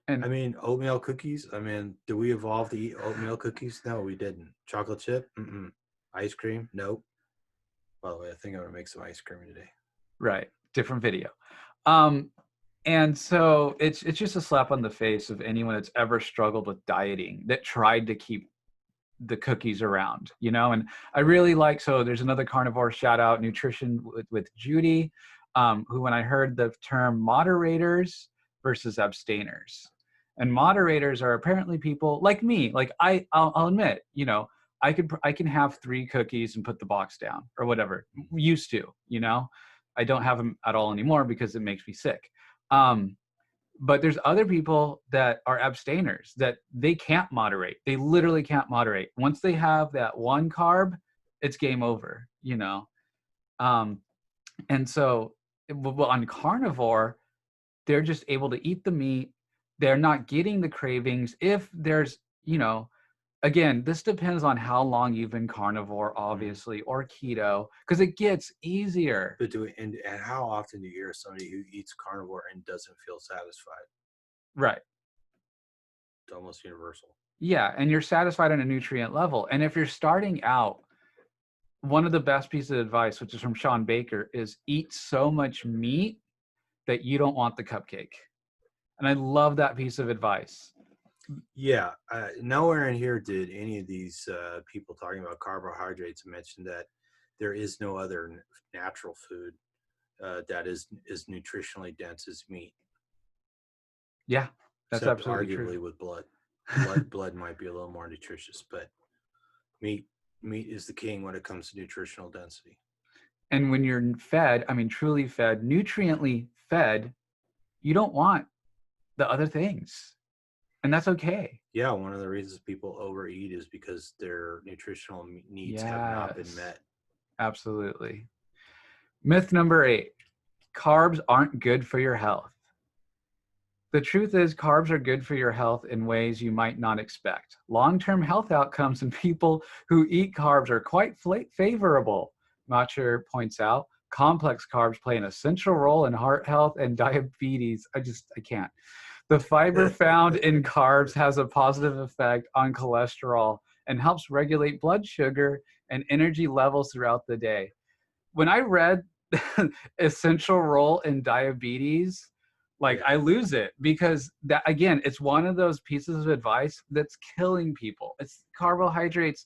I And mean, oatmeal cookies. I mean, did we evolve to eat oatmeal cookies? No, we didn't. Chocolate chip? Mm-mm. Ice cream? Nope. By the way, I think I'm gonna make some ice cream today. right, different video. Um, and so it's just a slap on the face of anyone that's ever struggled with dieting, that tried to keep the cookies around, and I really like, so there's another carnivore shout out, Nutrition with Judy, who, when I heard the term moderators versus abstainers, and moderators are apparently people like me, like I'll admit, I can have 3 cookies and put the box down or whatever. Used to, I don't have them at all anymore because it makes me sick. But there's other people that are abstainers that they can't moderate. They literally can't moderate. Once they have that one carb, it's game over, Um, And so, well, on carnivore, they're just able to eat the meat. They're not getting the cravings. If there's, again, this depends on how long you've been carnivore, obviously, or keto, because it gets easier. But and how often do you hear somebody who eats carnivore and doesn't feel satisfied? Right. It's almost universal. Yeah. And you're satisfied on a nutrient level. And if you're starting out, one of the best pieces of advice, which is from Sean Baker, is eat so much meat that you don't want the cupcake. And I love that piece of advice. Yeah, nowhere in here did any of these people talking about carbohydrates mention that there is no other natural food that is nutritionally dense as meat. Yeah, that's Except absolutely arguably true. with blood. Blood might be a little more nutritious, but meat is the king when it comes to nutritional density. And when you're fed, I mean, truly fed, nutriently fed, you don't want the other things. And that's okay. Yeah, one of the reasons people overeat is because their nutritional needs have not been met. Absolutely. Myth number 8, carbs aren't good for your health. The truth is, carbs are good for your health in ways you might not expect. Long-term health outcomes in people who eat carbs are quite favorable. Macher points out, complex carbs play an essential role in heart health and diabetes. I can't. The fiber found in carbs has a positive effect on cholesterol and helps regulate blood sugar and energy levels throughout the day. When I read essential role in diabetes, I lose it, because that, again, it's one of those pieces of advice that's killing people. It's carbohydrates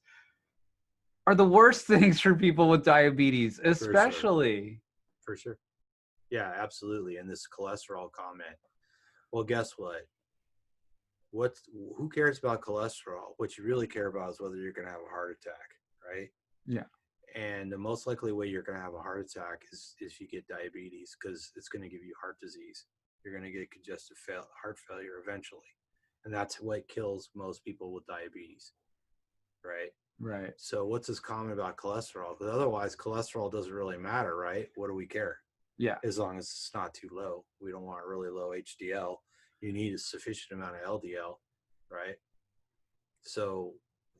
are the worst things for people with diabetes, especially. For sure. Yeah, absolutely. And this cholesterol comment. Well, guess what? Who cares about cholesterol? What you really care about is whether you're going to have a heart attack, right? Yeah. And the most likely way you're going to have a heart attack is if you get diabetes, because it's going to give you heart disease. You're going to get congestive heart failure eventually. And that's what kills most people with diabetes, right? Right. So what's this comment about cholesterol? Because otherwise, cholesterol doesn't really matter, right? What do we care? Yeah. As long as it's not too low. We don't want really low HDL. You need a sufficient amount of LDL, right? So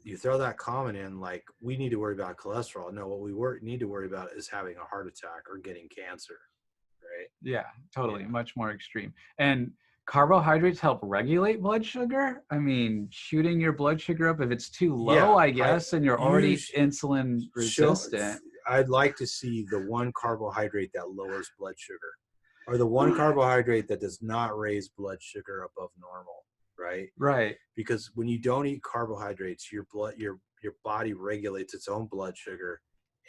you throw that comment in, like, we need to worry about cholesterol. No, what we need to worry about is having a heart attack or getting cancer, right? Yeah, totally. Yeah. Much more extreme. And carbohydrates help regulate blood sugar. I mean, shooting your blood sugar up if it's too low, I guess, and you're already insulin resistant. I'd like to see the one carbohydrate that lowers blood sugar, or the one carbohydrate that does not raise blood sugar above normal, right? Right. Because when you don't eat carbohydrates, your body regulates its own blood sugar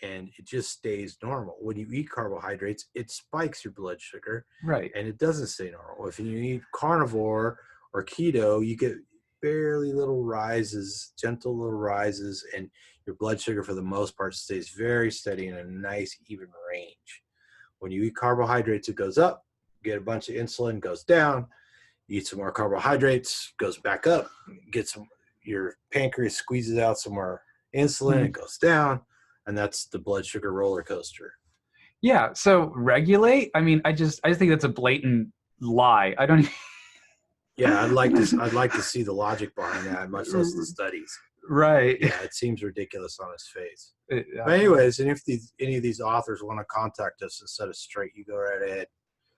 and it just stays normal. When you eat carbohydrates, it spikes your blood sugar, right, and it doesn't stay normal. If you eat carnivore or keto, you get barely little rises, gentle little rises, and your blood sugar for the most part stays very steady in a nice even range. When you eat carbohydrates, it goes up, get a bunch of insulin, goes down, eat some more carbohydrates, goes back up, your pancreas squeezes out some more insulin, it goes down, and that's the blood sugar roller coaster. Yeah. So regulate. I mean, I just think that's a blatant lie. I don't. Yeah, I'd like to see the logic behind that, much less the studies. Right. Yeah, it seems ridiculous on its face. But anyways, and if any of these authors want to contact us and set us straight, you go right ahead.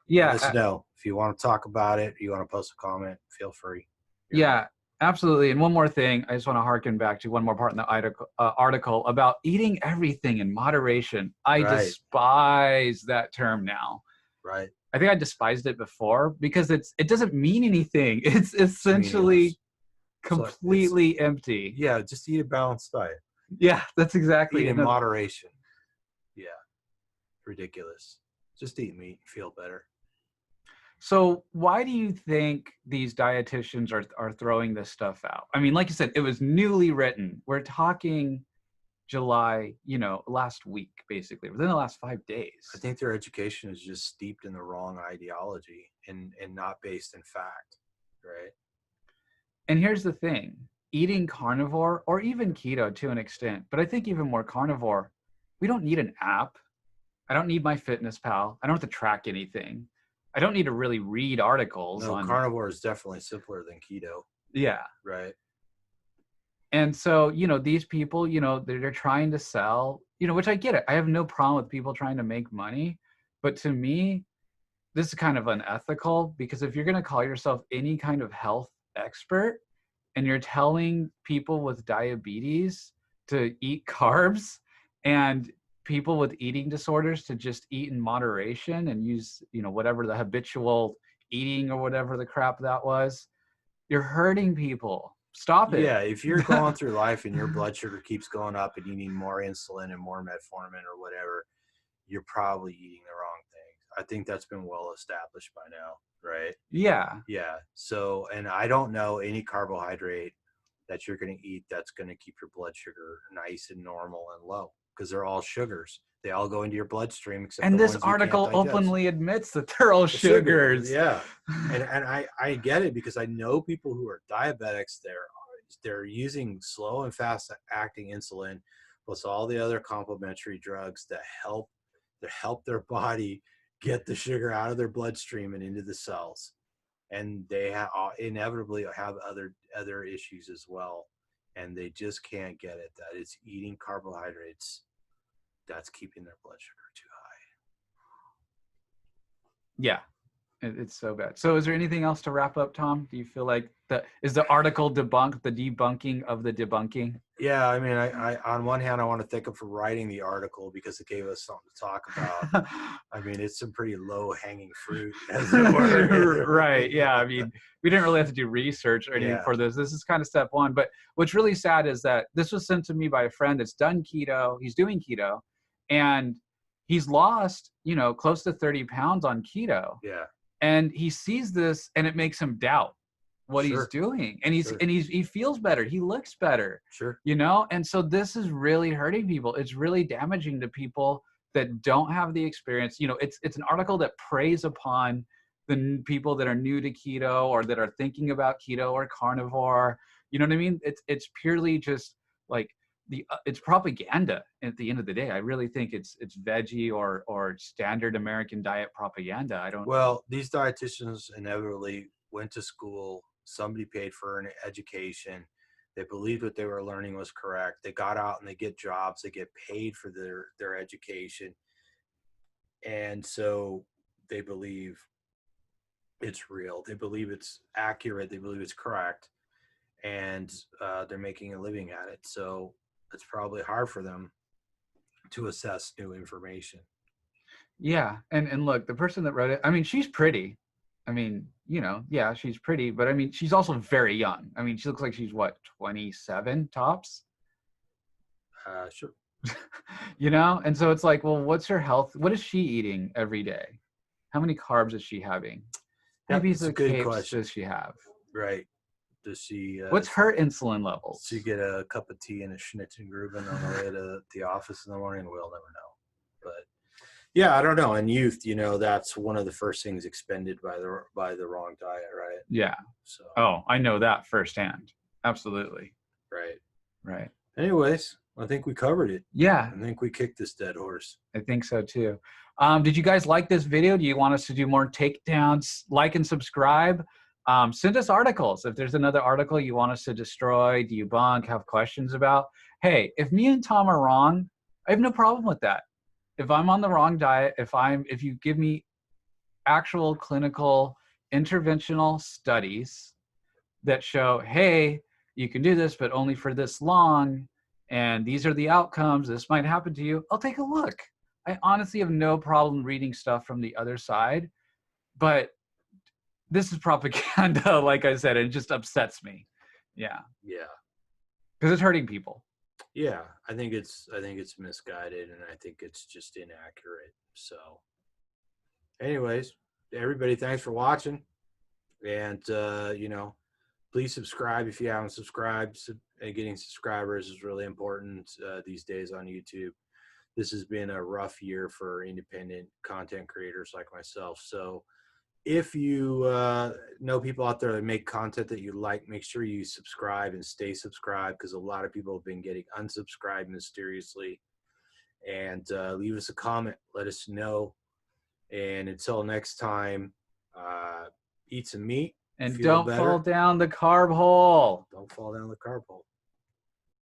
Yeah. Let us know. If you want to talk about it, you want to post a comment, feel free. Yeah, absolutely. And one more thing, I just want to harken back to one more part in the article about eating everything in moderation. I despise that term now. Right. I think I despised it before because it doesn't mean anything. It's essentially completely empty. Yeah, just eat a balanced diet. Yeah, that's exactly eat in moderation. Yeah, ridiculous. Just eat meat, feel better. So why do you think these dietitians are throwing this stuff out? I mean, like you said, it was newly written. We're talking July, last week, basically, within the last 5 days. I think their education is just steeped in the wrong ideology and not based in fact, right? And here's the thing, eating carnivore or even keto to an extent, but I think even more carnivore, we don't need an app. I don't need MyFitnessPal. I don't have to track anything. I don't need to really read articles No, on. carnivore is definitely simpler than keto. Yeah. Right. And so, these people, they're trying to sell, which I get it. I have no problem with people trying to make money. But to me, this is kind of unethical, because if you're going to call yourself any kind of health expert and you're telling people with diabetes to eat carbs and people with eating disorders to just eat in moderation and use, whatever the habitual eating or whatever the crap that was, you're hurting people. Stop it. Yeah, if you're going through life and your blood sugar keeps going up and you need more insulin and more metformin or whatever, you're probably eating the wrong thing. I think that's been well established by now, right? Yeah. Yeah. So, and I don't know any carbohydrate that you're going to eat that's going to keep your blood sugar nice and normal and low, because they're all sugars. They all go into your bloodstream except And the this ones you can't article digest. openly admits that they're all sugars. Yeah. And I get it, because I know people who are diabetics, they're using slow and fast acting insulin plus all the other complementary drugs that help their body get the sugar out of their bloodstream and into the cells. And they inevitably have other issues as well, and they just can't get it, that it's eating carbohydrates that's keeping their blood sugar too high. Yeah. It's so bad. So is there anything else to wrap up, Tom? Do you feel like is the article debunked, the debunking of the debunking? Yeah, I mean, I on one hand, I want to thank them for writing the article, because it gave us something to talk about. I mean, it's some pretty low-hanging fruit, as it were. Right. Yeah. I mean, we didn't really have to do research or anything for this. This is kind of step one. But what's really sad is that this was sent to me by a friend that's done keto. He's doing keto, and he's lost, close to 30 pounds on keto. Yeah. And he sees this and it makes him doubt what he's doing. And he feels better. He looks better. Sure. And so this is really hurting people. It's really damaging to people that don't have the experience. It's an article that preys upon the people that are new to keto or that are thinking about keto or carnivore. You know what I mean? It's purely just like it's propaganda at the end of the day. I really think it's veggie or standard American diet propaganda. Well, these dietitians inevitably went to school. Somebody paid for an education. They believed what they were learning was correct. They got out and they get jobs. They get paid for their education. And so they believe it's real. They believe it's accurate. They believe it's correct. And they're making a living at it. So it's probably hard for them to assess new information. Yeah. And look, the person that wrote it, I mean, she's pretty. I mean, yeah, she's pretty, but I mean, she's also very young. I mean, she looks like she's 27 tops? Sure. And so it's like, well, what's her health? What is she eating every day? How many carbs is she having? How many pieces of cake does she have? Right. Does she? What's her insulin levels? Does she get a cup of tea and a Schnitzengruben on the way to the office in the morning? We'll never know. But yeah, I don't know. In youth, that's one of the first things expended by the wrong diet, right? Yeah. So. Oh, I know that firsthand. Absolutely. Right. Right. Anyways, I think we covered it. Yeah. I think we kicked this dead horse. I think so too. Did you guys like this video? Do you want us to do more takedowns? Like and subscribe. Send us articles. If there's another article you want us to destroy, debunk, have questions about, hey, if me and Tom are wrong, I have no problem with that. If I'm on the wrong diet, if you give me actual clinical interventional studies that show, hey, you can do this, but only for this long, and these are the outcomes, this might happen to you, I'll take a look. I honestly have no problem reading stuff from the other side, but this is propaganda, like I said, it just upsets me. Yeah. Yeah. Because it's hurting people. Yeah, I think it's misguided, and I think it's just inaccurate. So anyways, everybody, thanks for watching. And please subscribe if you haven't subscribed. Getting subscribers is really important these days on YouTube. This has been a rough year for independent content creators like myself. So if you know people out there that make content that you like, make sure you subscribe and stay subscribed, because a lot of people have been getting unsubscribed mysteriously. and leave us a comment. Let us know. And until next time, eat some meat. And feel don't better. fall down the carb hole. Don't fall down the carb hole.